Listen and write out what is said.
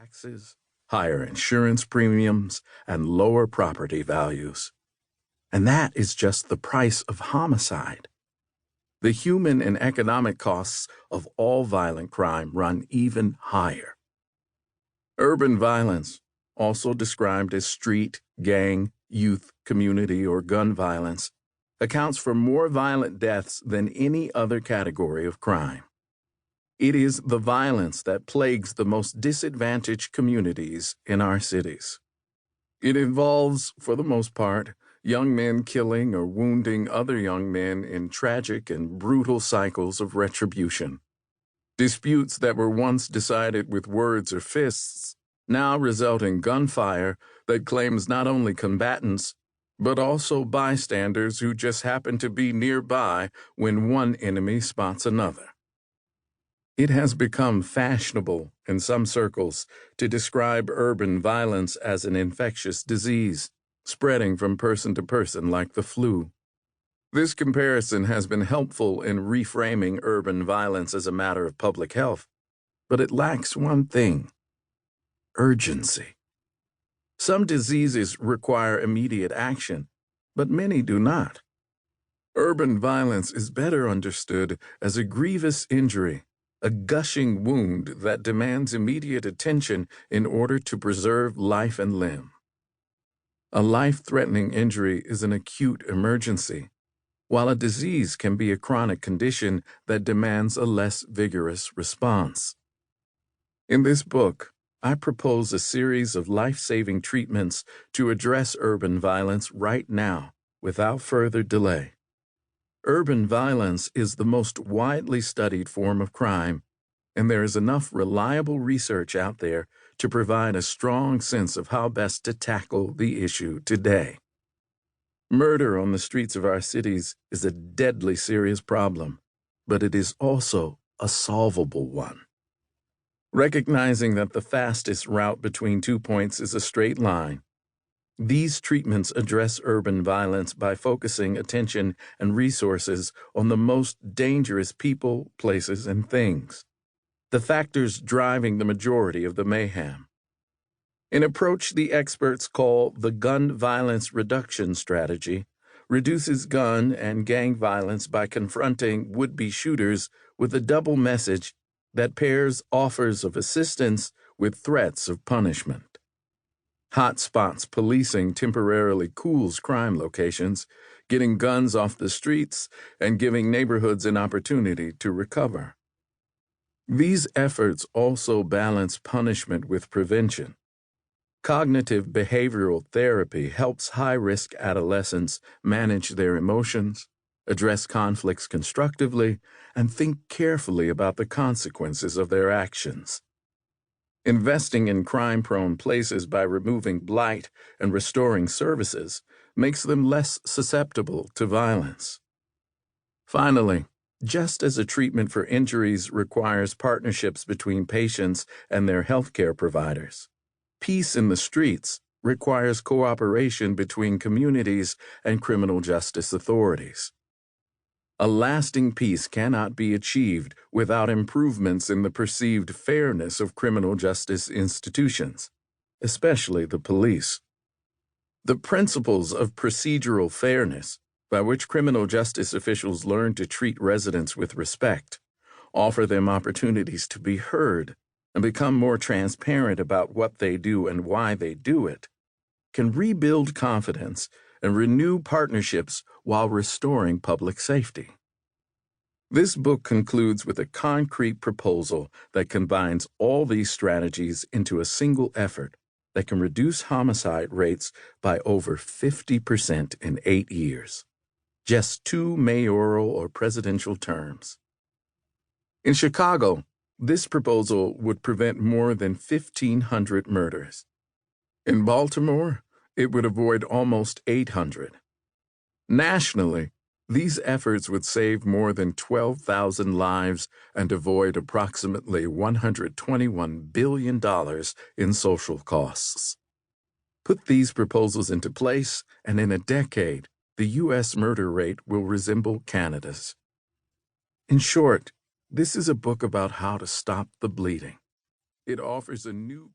taxes, higher insurance premiums, and lower property values. And that is just the price of homicide. The human and economic costs of all violent crime run even higher. Urban violence, also described as street, gang, youth, community, or gun violence, accounts for more violent deaths than any other category of crime. It is the violence that plagues the most disadvantaged communities in our cities. It involves, for the most part, young men killing or wounding other young men in tragic and brutal cycles of retribution. Disputes that were once decided with words or fists now result in gunfire that claims not only combatants, but also bystanders who just happen to be nearby when one enemy spots another. It has become fashionable in some circles to describe urban violence as an infectious disease, spreading from person to person like the flu. This comparison has been helpful in reframing urban violence as a matter of public health, but it lacks one thing: urgency. Some diseases require immediate action, but many do not. Urban violence is better understood as a grievous injury, a gushing wound that demands immediate attention in order to preserve life and limb. A life-threatening injury is an acute emergency, while a disease can be a chronic condition that demands a less vigorous response. In this book, I propose a series of life-saving treatments to address urban violence right now, without further delay. Urban violence is the most widely studied form of crime, and there is enough reliable research out there to provide a strong sense of how best to tackle the issue today. Murder on the streets of our cities is a deadly serious problem, but it is also a solvable one. Recognizing that the fastest route between 2 points is a straight line, these treatments address urban violence by focusing attention and resources on the most dangerous people, places, and things, the factors driving the majority of the mayhem. An approach the experts call the gun violence reduction strategy reduces gun and gang violence by confronting would-be shooters with a double message that pairs offers of assistance with threats of punishment. Hotspots policing temporarily cools crime locations, getting guns off the streets, and giving neighborhoods an opportunity to recover. These efforts also balance punishment with prevention. Cognitive behavioral therapy helps high-risk adolescents manage their emotions, address conflicts constructively, and think carefully about the consequences of their actions. Investing in crime-prone places by removing blight and restoring services makes them less susceptible to violence. Finally, just as a treatment for injuries requires partnerships between patients and their healthcare providers, peace in the streets requires cooperation between communities and criminal justice authorities. A lasting peace cannot be achieved without improvements in the perceived fairness of criminal justice institutions, especially the police. The principles of procedural fairness, by which criminal justice officials learn to treat residents with respect, offer them opportunities to be heard and become more transparent about what they do and why they do it, can rebuild confidence and renew partnerships while restoring public safety. This book concludes with a concrete proposal that combines all these strategies into a single effort that can reduce homicide rates by over 50% in 8 years. Just 2 mayoral or presidential terms. In Chicago, this proposal would prevent more than 1,500 murders. In Baltimore, it would avoid almost 800. Nationally, these efforts would save more than 12,000 lives and avoid approximately $121 billion in social costs. Put these proposals into place, and in a decade, the U.S. murder rate will resemble Canada's. In short, this is a book about how to stop the bleeding. It offers a new